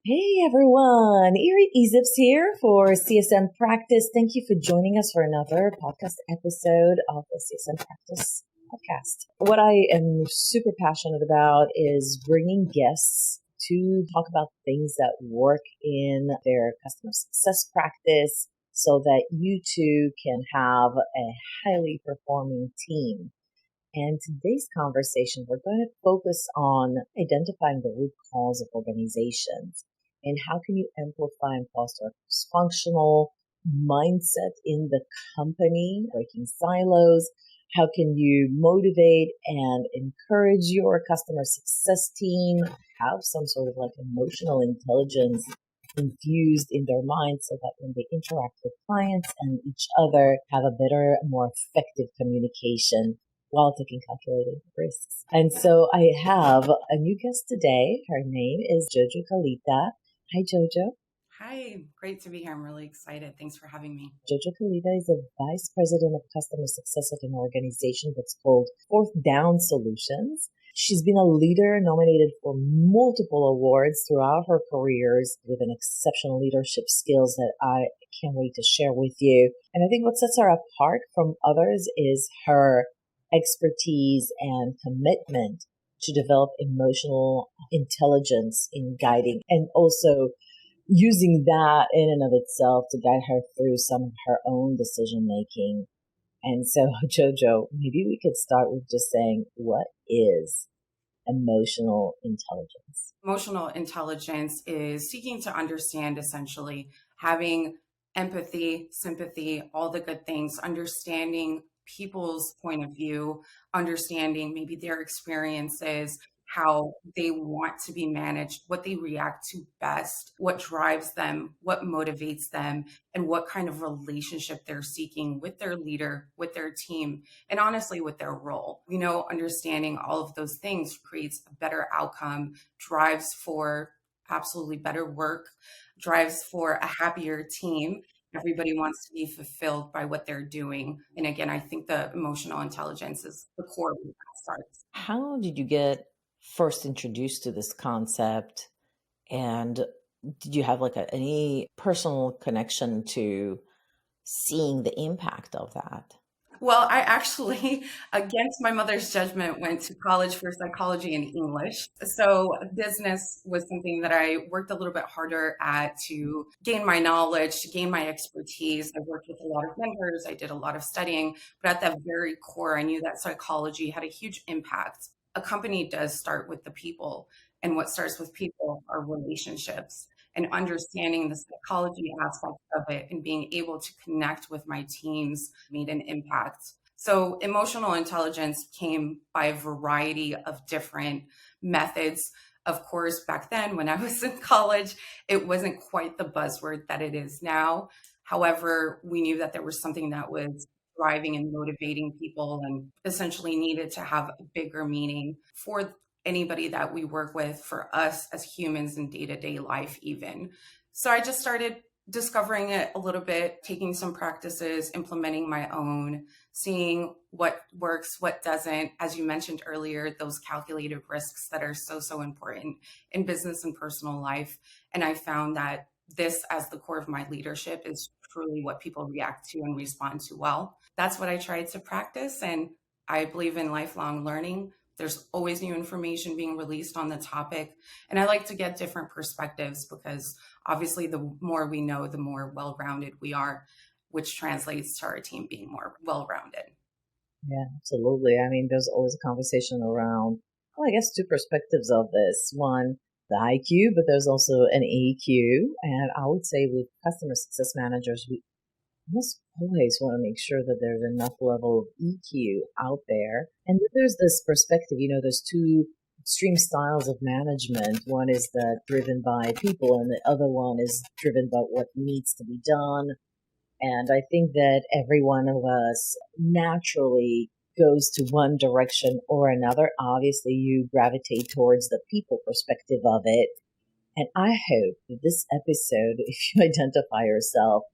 Hey everyone, 𝘕𝑗𝑔𝐈𝐆𝐇𝐋𝐈𝐆𝐇𝐋𝐈𝐆𝐇𝐓𝐒 for CSM Practice. Thank you for joining us for another podcast episode of the CSM Practice podcast. What I am super passionate about is bringing guests to talk about things that work in their customer success practice so that you too can have a highly performing team. And today's conversation, we're going to focus on identifying the root cause of organizations and how can you amplify and foster a cross-functional mindset in the company, breaking silos. How can you motivate and encourage your customer success team, have some sort of like emotional intelligence infused in their minds so that when they interact with clients and each other, have a better, more effective communication while taking calculated risks. And so I have a new guest today. Her name is Jojo Kalita. Hi, Jojo. Hi, great to be here. I'm really excited. Thanks for having me. Jojo Kalita is a vice president of customer success at an organization that's called Fourth Down Solutions. She's been a leader nominated for multiple awards throughout her careers with an exceptional leadership skills that I can't wait to share with you. And I think what sets her apart from others is her expertise and commitment to develop emotional intelligence in guiding and also using that in and of itself to guide her through some of her own decision making. And so, Jojo, maybe we could start with just saying, what is emotional intelligence? Emotional intelligence is seeking to understand, essentially, having empathy, sympathy, all the good things, understanding people's point of view, understanding maybe their experiences, how they want to be managed, what they react to best, what drives them, what motivates them, and what kind of relationship they're seeking with their leader, with their team, and honestly, with their role. Understanding all of those things creates a better outcome, drives for absolutely better work, drives for a happier team. Everybody wants to be fulfilled by what they're doing. And again, I think the emotional intelligence is the core of where that starts. How did you get first introduced to this concept? And did you have any personal connection to seeing the impact of that? Well, I actually, against my mother's judgment, went to college for psychology and English. So business was something that I worked a little bit harder at to gain my knowledge, to gain my expertise. I worked with a lot of mentors. I did a lot of studying, but at the very core, I knew that psychology had a huge impact. A company does start with the people, and what starts with people are relationships. And understanding the psychology aspect of it and being able to connect with my teams made an impact. So emotional intelligence came by a variety of different methods. Of course, back then when I was in college, it wasn't quite the buzzword that it is now. However, we knew that there was something that was driving and motivating people and essentially needed to have a bigger meaning for anybody that we work with, for us as humans in day-to-day life even. So I just started discovering it a little bit, taking some practices, implementing my own, seeing what works, what doesn't. As you mentioned earlier, those calculated risks that are so important in business and personal life. And I found that this, as the core of my leadership, is truly what people react to and respond to well. That's what I tried to practice. And I believe in lifelong learning. There's always new information being released on the topic. And I like to get different perspectives because obviously the more we know, the more well-rounded we are, which translates to our team being more well-rounded. Yeah, absolutely. I mean, there's always a conversation around, well, I guess two perspectives of this. One, the IQ, but there's also an EQ. And I would say with customer success managers, we almost always want to make sure that there's enough level of EQ out there. And then there's this perspective, there's two extreme styles of management. One is that driven by people and the other one is driven by what needs to be done. And I think that every one of us naturally goes to one direction or another. Obviously, you gravitate towards the people perspective of it. And I hope that this episode, if you identify yourself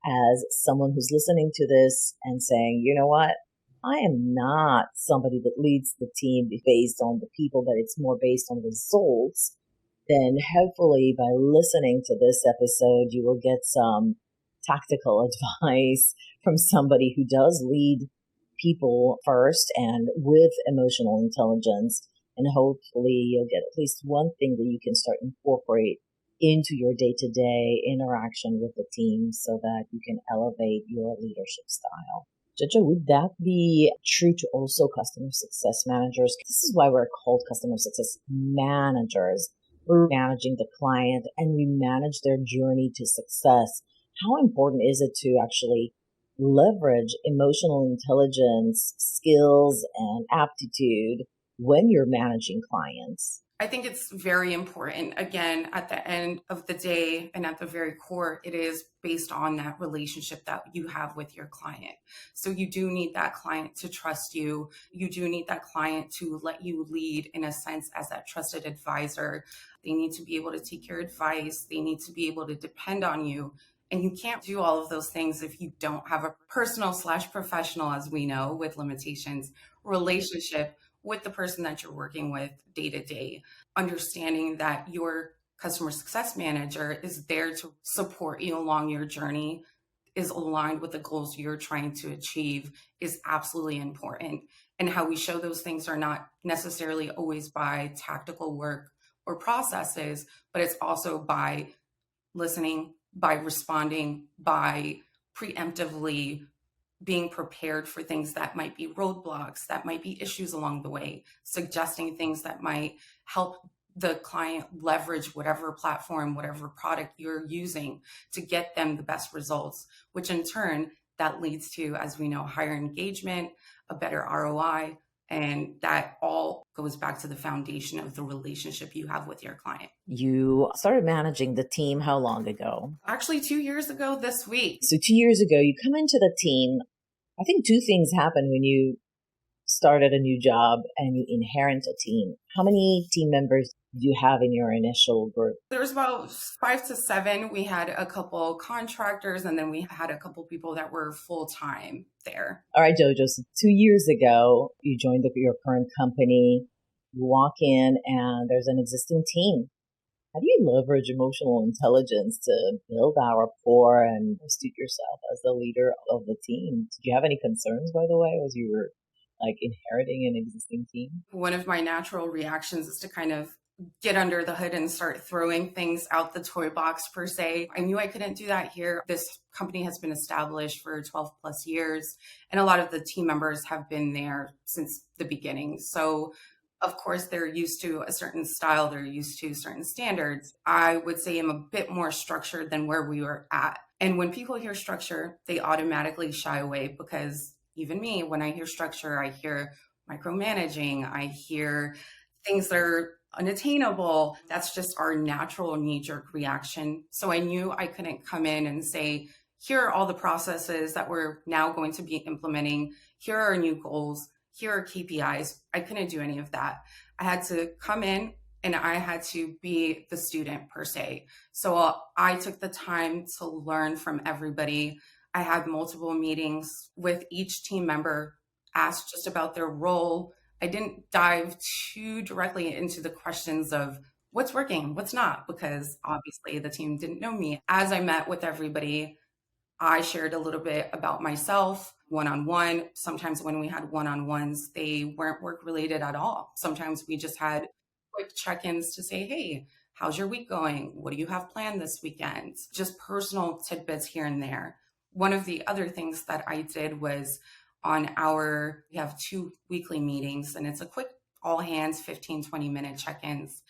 as someone who's listening to this and saying, you know what, I am not somebody that leads the team based on the people, but it's more based on results, then hopefully by listening to this episode, you will get some tactical advice from somebody who does lead people first and with emotional intelligence. And hopefully you'll get at least one thing that you can start incorporate into your day-to-day interaction with the team so that you can elevate your leadership style. Jojo, would that be true to also customer success managers? This is why we're called customer success managers. We're managing the client and we manage their journey to success. How important is it to actually leverage emotional intelligence, skills, and aptitude when you're managing clients? I think it's very important. Again, at the end of the day and at the very core, it is based on that relationship that you have with your client. So you do need that client to trust you. You do need that client to let you lead in a sense as that trusted advisor. They need to be able to take your advice. They need to be able to depend on you. And you can't do all of those things if you don't have a personal/professional, as we know, with limitations, relationship with the person that you're working with day to day. Understanding that your customer success manager is there to support you along your journey, is aligned with the goals you're trying to achieve, is absolutely important. And how we show those things are not necessarily always by tactical work or processes, but it's also by listening, by responding, by preemptively being prepared for things that might be roadblocks, that might be issues along the way, suggesting things that might help the client leverage whatever platform, whatever product you're using to get them the best results, which in turn, that leads to, as we know, higher engagement, a better ROI, and that all goes back to the foundation of the relationship you have with your client. You started managing the team how long ago? Actually, 2 years ago this week. So 2 years ago, you come into the team. I think two things happen when you started a new job and you inherit a team. How many team members do you have in your initial group? There was about 5 to 7. We had a couple contractors, and then we had a couple people that were full-time there. All right, Jojo, so 2 years ago, you joined your current company. You walk in and there's an existing team. How do you leverage emotional intelligence to build our rapport and suit yourself as the leader of the team? Did you have any concerns, by the way, as you were inheriting an existing team? One of my natural reactions is to kind of get under the hood and start throwing things out the toy box per se. I knew I couldn't do that here. This company has been established for 12 plus years, and a lot of the team members have been there since the beginning. So of course, they're used to a certain style. They're used to certain standards. I would say I'm a bit more structured than where we were at. And when people hear structure, they automatically shy away because even me, when I hear structure, I hear micromanaging. I hear things that are unattainable. That's just our natural knee-jerk reaction. So I knew I couldn't come in and say, here are all the processes that we're now going to be implementing. Here are our new goals. Here are KPIs. I couldn't do any of that. I had to come in and I had to be the student per se. So I took the time to learn from everybody. I had multiple meetings with each team member, asked just about their role. I didn't dive too directly into the questions of what's working, what's not, because obviously the team didn't know me. As I met with everybody, I shared a little bit about myself one-on-one. Sometimes when we had one-on-ones, they weren't work-related at all. Sometimes we just had quick check-ins to say, hey, how's your week going? What do you have planned this weekend? Just personal tidbits here and there. One of the other things that I did was we have 2 weekly meetings, and it's a quick all hands 15, 20-minute check-ins.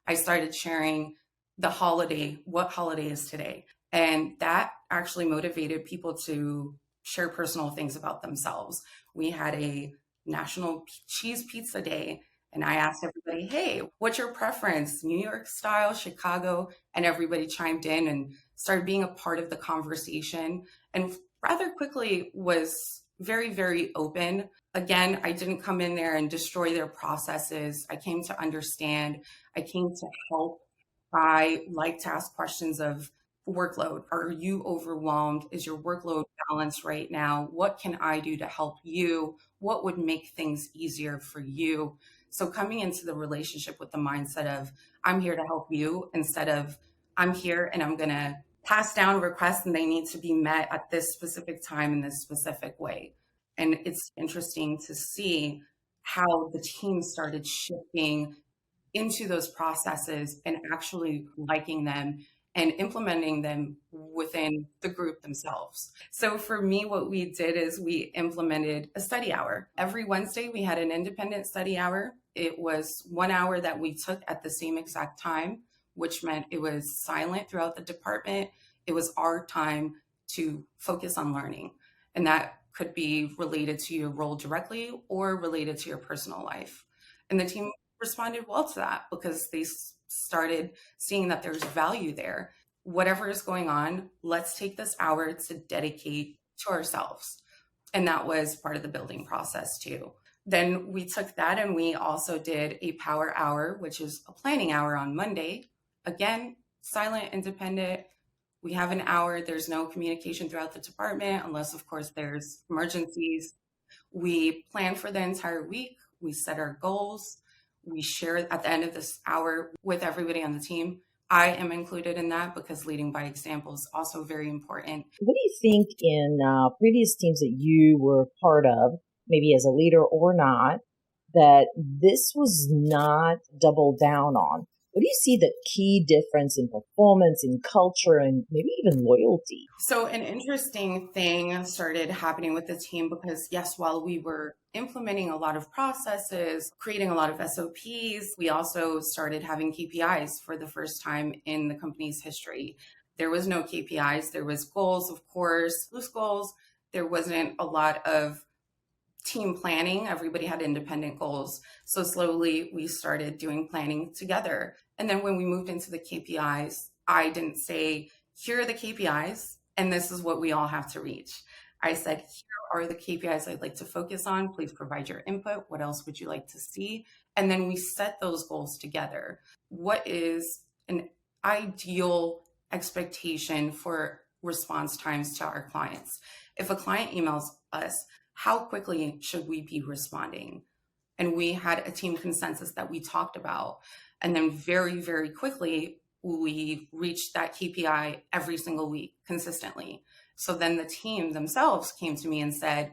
I started sharing what holiday is today. And that actually motivated people to share personal things about themselves. We had a National Cheese Pizza Day, and I asked everybody, hey, what's your preference? New York style, Chicago? And everybody chimed in and started being a part of the conversation, and rather quickly was very, very open. Again, I didn't come in there and destroy their processes. I came to understand. I came to help. I like to ask questions of workload. Are you overwhelmed? Is your workload balanced right now? What can I do to help you? What would make things easier for you? So coming into the relationship with the mindset of I'm here to help you instead of I'm here and I'm going to pass down requests and they need to be met at this specific time in this specific way. And it's interesting to see how the team started shifting into those processes and actually liking them and implementing them within the group themselves. So for me, what we did is we implemented a study hour. Every Wednesday, we had an independent study hour. It was 1 hour that we took at the same exact time, which meant it was silent throughout the department. It was our time to focus on learning. And that could be related to your role directly or related to your personal life. And the team responded well to that because they started seeing that there's value there. Whatever is going on, let's take this hour to dedicate to ourselves. And that was part of the building process too. Then we took that and we also did a power hour, which is a planning hour on Monday. Again, silent, independent. We have an hour. There's no communication throughout the department unless, of course, there's emergencies. We plan for the entire week. We set our goals. We share at the end of this hour with everybody on the team. I am included in that because leading by example is also very important. What do you think in previous teams that you were part of, maybe as a leader or not, that this was not doubled down on? What do you see the key difference in performance, in culture, and maybe even loyalty? So an interesting thing started happening with the team because, yes, while we were implementing a lot of processes, creating a lot of SOPs, we also started having KPIs for the first time in the company's history. There was no KPIs. There was goals, of course, loose goals. There wasn't a lot of team planning. Everybody had independent goals. So slowly we started doing planning together. And then when we moved into the KPIs, I didn't say, here are the KPIs, and this is what we all have to reach. I said, here are the KPIs I'd like to focus on. Please provide your input. What else would you like to see? And then we set those goals together. What is an ideal expectation for response times to our clients? If a client emails us, how quickly should we be responding? And we had a team consensus that we talked about. And then very, very quickly, we reached that KPI every single week consistently. So then the team themselves came to me and said,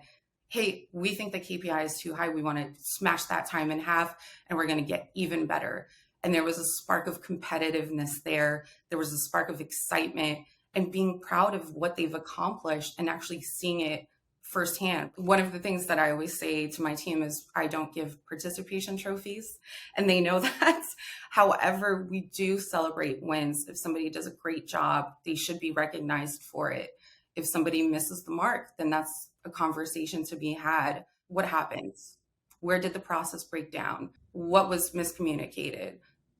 hey, we think the KPI is too high. We want to smash that time in half and we're going to get even better. And there was a spark of competitiveness there. There was a spark of excitement and being proud of what they've accomplished and actually seeing it firsthand. One of the things that I always say to my team is I don't give participation trophies, and they know that. However, we do celebrate wins. If somebody does a great job, they should be recognized for it. If somebody misses the mark, then that's a conversation to be had. What happens? Where did the process break down? What was miscommunicated?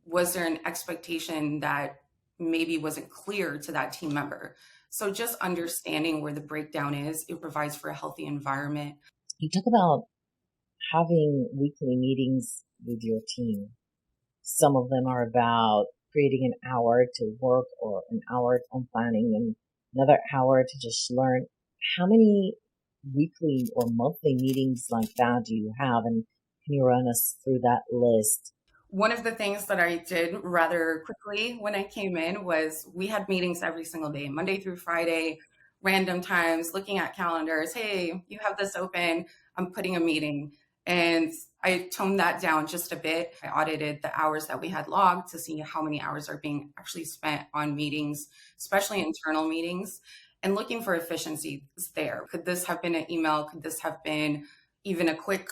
Was there an expectation that maybe wasn't clear to that team member? So just understanding where the breakdown is, it provides for a healthy environment. You talk about having weekly meetings with your team. Some of them are about creating an hour to work or an hour on planning and another hour to just learn. How many weekly or monthly meetings like that do you have? And can you run us through that list? One of the things that I did rather quickly when I came in was we had meetings every single day, Monday through Friday, random times, looking at calendars. Hey, you have this open. I'm putting a meeting. And I toned that down just a bit. I audited the hours that we had logged to see how many hours are being actually spent on meetings, especially internal meetings, and looking for efficiencies there. Could this have been an email? Could this have been even a quick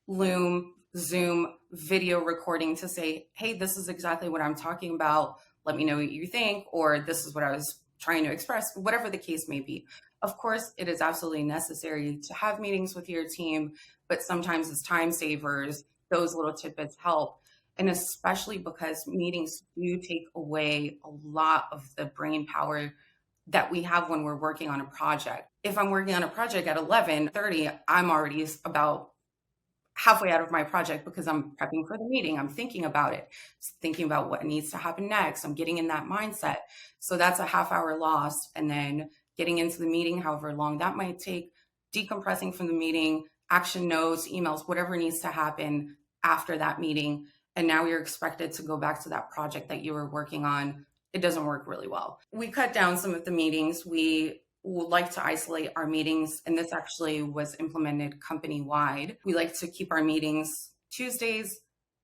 Loom, Zoom video recording to say, hey, this is exactly what I'm talking about. Let me know what you think, or this is what I was trying to express, whatever the case may be. Of course, it is absolutely necessary to have meetings with your team, but sometimes as time savers, those little tidbits help. And especially because meetings do take away a lot of the brain power that we have when we're working on a project. If I'm working on a project at 11:30, I'm already about halfway out of my project because I'm prepping for the meeting. I'm thinking about it, thinking about what needs to happen next. I'm getting in that mindset. So that's a half hour lost. And then getting into the meeting, however long that might take, decompressing from the meeting, action notes, emails, whatever needs to happen after that meeting, and now you're expected to go back to that project that you were working on. It doesn't work really well. We cut down some of the meetings. We would like to isolate our meetings, and this actually was implemented company-wide. We like to keep our meetings Tuesdays,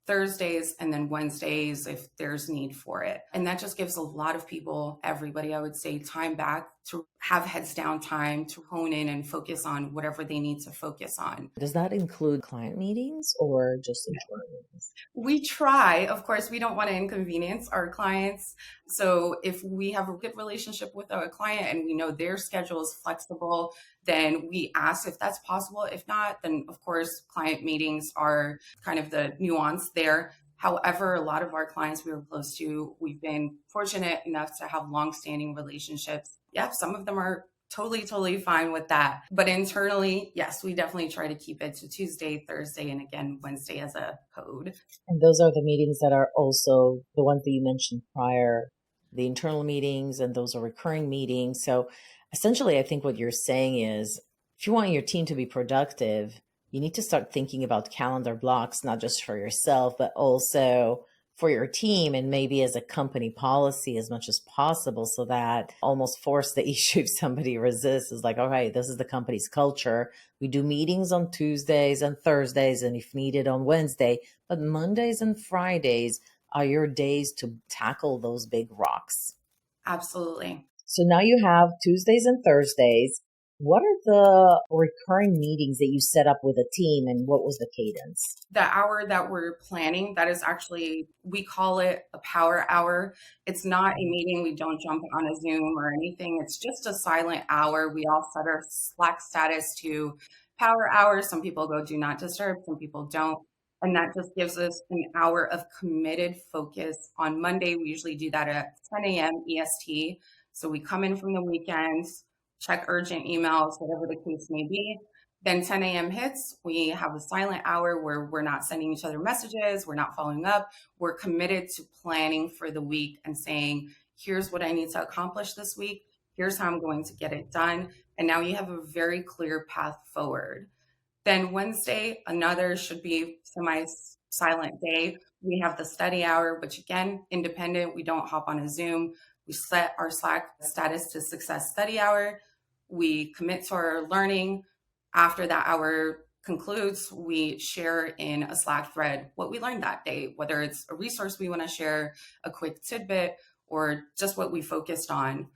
Thursdays, and then Wednesdays if there's need for it. And that just gives a lot of people, everybody, I would say, time back to have heads down time to hone in and focus on whatever they need to focus on. Does that include client meetings or just internal meetings? We try. Of course, we don't want to inconvenience our clients. So if we have a good relationship with a client and we know their schedule is flexible, then we ask if that's possible. If not, then of course, client meetings are kind of the nuance there. However, a lot of our clients we were close to, we've been fortunate enough to have longstanding relationships. Yeah, some of them are totally fine with that. But internally, yes, we definitely try to keep it to Tuesday, Thursday, and again, Wednesday as a code. And those are the meetings that are also the ones that you mentioned prior, the internal meetings, and those are recurring meetings. So essentially, I think what you're saying is if you want your team to be productive, you need to start thinking about calendar blocks, not just for yourself, but also for your team and maybe as a company policy as much as possible, so that almost force the issue if somebody resists is like, all right, this is the company's culture. We do meetings on Tuesdays and Thursdays and if needed on Wednesday, but Mondays and Fridays are your days to tackle those big rocks. Absolutely. So now you have Tuesdays and Thursdays. What are the recurring meetings that you set up with a team and what was the cadence? The hour that we're planning, that is actually, we call it a power hour. It's not a meeting. We don't jump on a Zoom or anything. It's just a silent hour. We all set our Slack status to power hour. Some people go do not disturb, some people don't. And that just gives us an hour of committed focus. On Monday, we usually do that at 10 a.m. EST. So we come in from the weekends, check urgent emails, whatever the case may be. Then 10 a.m. hits, we have a silent hour where we're not sending each other messages, we're not following up. We're committed to planning for the week and saying, here's what I need to accomplish this week. Here's how I'm going to get it done. And now you have a very clear path forward. Then Wednesday, another should be semi-silent day. We have the study hour, which again, independent. We don't hop on a Zoom. We set our Slack status to success study hour. We commit to our learning. After that hour concludes, we share in a Slack thread what we learned that day, whether it's a resource we want to share, a quick tidbit, or just what we focused on.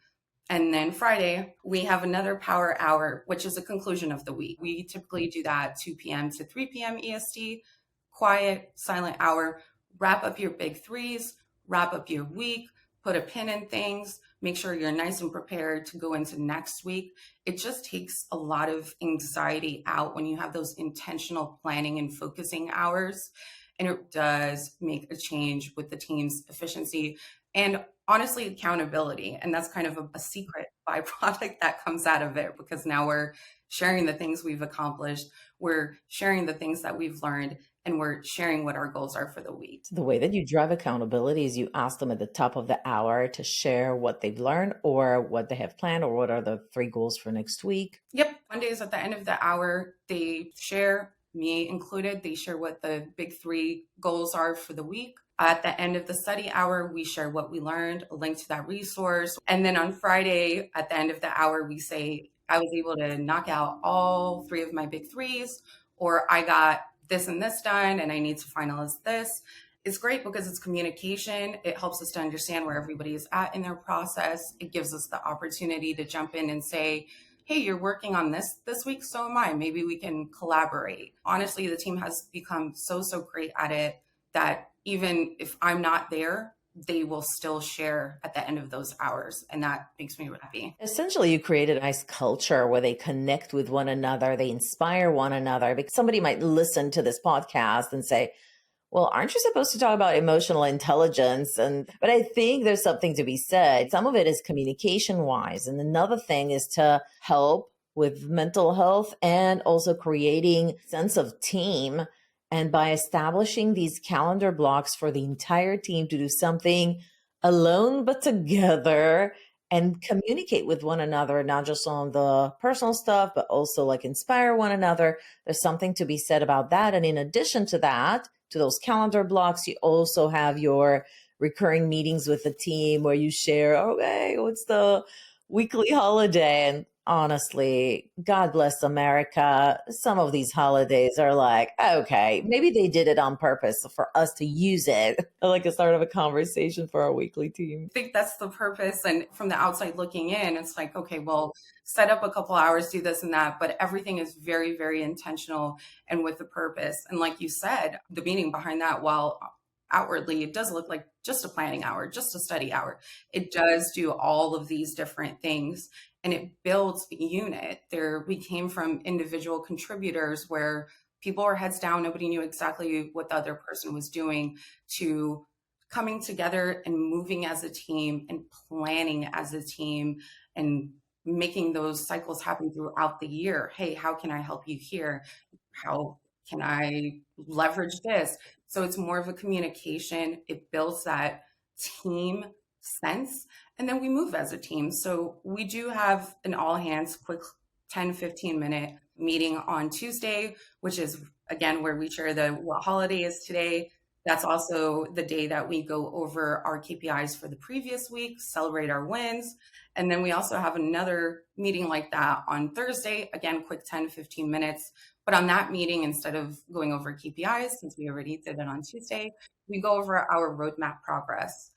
And then Friday, we have another power hour, which is a conclusion of the week. We typically do that 2 p.m. to 3 p.m. EST, quiet, silent hour, wrap up your big threes, wrap up your week, put a pin in things, make sure you're nice and prepared to go into next week. It just takes a lot of anxiety out when you have those intentional planning and focusing hours. And it does make a change with the team's efficiency and honestly accountability. And that's kind of a secret byproduct that comes out of it, because now we're sharing the things we've accomplished, we're sharing the things that we've learned, and we're sharing what our goals are for the week. The way that you drive accountability is you ask them at the top of the hour to share what they've learned or what they have planned or what are the 3 goals for next week. Yep. Mondays at the end of the hour, they share, me included, they share what the big 3 goals are for the week. At the end of the study hour, we share what we learned, a link to that resource. And then on Friday, at the end of the hour, we say, I was able to knock out all 3 of my big 3s, or I got this and this done, and I need to finalize this. It's great because it's communication. It helps us to understand where everybody is at in their process. It gives us the opportunity to jump in and say, hey, you're working on this week, so am I. Maybe we can collaborate. Honestly, the team has become so great at it that even if I'm not there, they will still share at the end of those hours. And that makes me happy. Essentially, you create a nice culture where they connect with one another, they inspire one another. Because somebody might listen to this podcast and say, well, aren't you supposed to talk about emotional intelligence? But I think there's something to be said. Some of it is communication wise. And another thing is to help with mental health and also creating sense of team. And by establishing these calendar blocks for the entire team to do something alone but together and communicate with one another, not just on the personal stuff, but also like inspire one another. There's something to be said about that. And in addition to that, to those calendar blocks, you also have your recurring meetings with the team where you share, okay, what's the weekly holiday? And honestly, God bless America. Some of these holidays are like, okay, maybe they did it on purpose for us to use it like a start of a conversation for our weekly team. I think that's the purpose. And from the outside looking in, it's like, okay, well, set up a couple hours, do this and that, but everything is very, very intentional and with a purpose. And like you said, the meaning behind that, while outwardly it does look like just a planning hour, just a study hour, it does do all of these different things and it builds a unit. We came from individual contributors where people were heads down, nobody knew exactly what the other person was doing, to coming together and moving as a team and planning as a team and making those cycles happen throughout the year. Hey, how can I help you here? How can I leverage this? So it's more of a communication. It builds that team sense. And then we move as a team. So we do have an all hands quick 10, 15-minute meeting on Tuesday, which is, again, where we share what holiday is today. That's also the day that we go over our KPIs for the previous week, celebrate our wins. And then we also have another meeting like that on Thursday, again, quick 10, 15 minutes. But on that meeting, instead of going over KPIs, since we already did it on Tuesday, we go over our roadmap progress.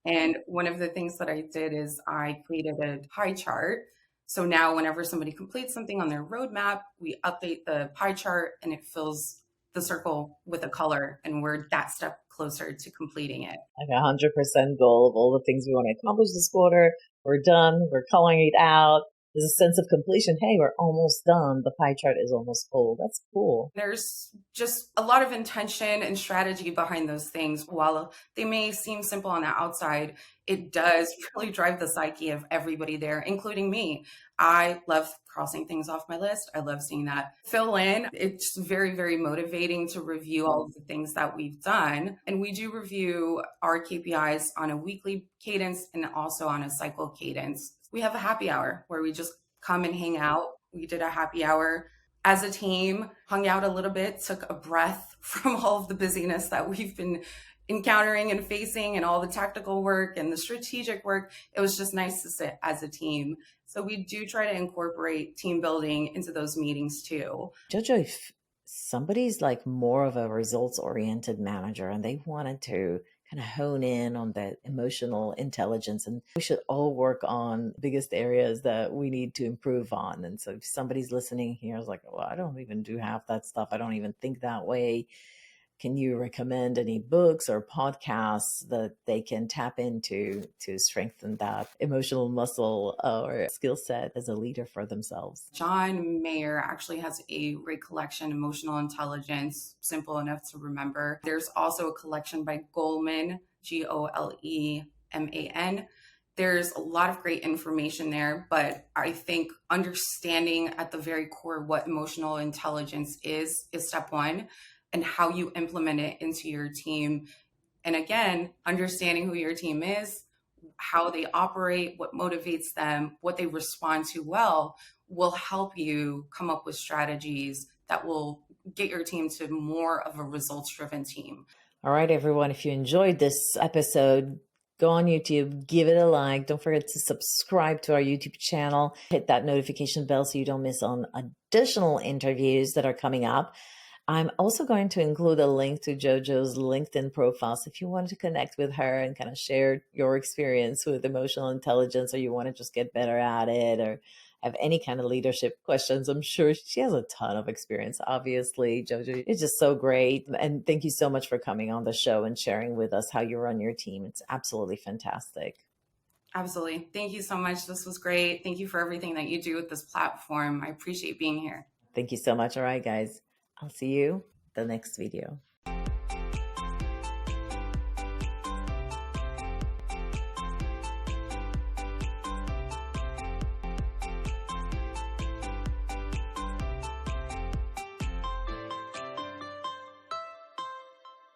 And one of the things that I did is I created a pie chart. So now whenever somebody completes something on their roadmap, we update the pie chart and it fills the circle with a color, and we're that step closer to completing it. Like 100% goal of all the things we want to accomplish this quarter. We're done. We're coloring it out. There's a sense of completion. Hey, we're almost done. The pie chart is almost full. That's cool. There's just a lot of intention and strategy behind those things. While they may seem simple on the outside, it does really drive the psyche of everybody there, including me. I love crossing things off my list. I love seeing that fill in. It's very, very motivating to review all of the things that we've done. And we do review our KPIs on a weekly cadence and also on a cycle cadence. We have a happy hour where we just come and hang out. We did a happy hour as a team, hung out a little bit, took a breath from all of the busyness that we've been encountering and facing and all the tactical work and the strategic work. It was just nice to sit as a team. So we do try to incorporate team building into those meetings too. Jojo, if somebody's like more of a results-oriented manager and they wanted to kind of hone in on that emotional intelligence, and we should all work on the biggest areas that we need to improve on. And so if somebody's listening here is like, well, I don't even do half that stuff. I don't even think that way. Can you recommend any books or podcasts that they can tap into to strengthen that emotional muscle or skill set as a leader for themselves? John Mayer actually has a great collection, Emotional Intelligence, simple enough to remember. There's also a collection by Goleman, Goleman. There's a lot of great information there, but I think understanding at the very core what emotional intelligence is step one, and how you implement it into your team. And again, understanding who your team is, how they operate, what motivates them, what they respond to well, will help you come up with strategies that will get your team to more of a results-driven team. All right, everyone, if you enjoyed this episode, go on YouTube, give it a like. Don't forget to subscribe to our YouTube channel. Hit that notification bell so you don't miss on additional interviews that are coming up. I'm also going to include a link to Jojo's LinkedIn profile. So if you want to connect with her and kind of share your experience with emotional intelligence, or you want to just get better at it, or have any kind of leadership questions, I'm sure she has a ton of experience. Obviously, Jojo is just so great. And thank you so much for coming on the show and sharing with us how you run your team. It's absolutely fantastic. Absolutely. Thank you so much. This was great. Thank you for everything that you do with this platform. I appreciate being here. Thank you so much. All right, guys. I'll see you the next video.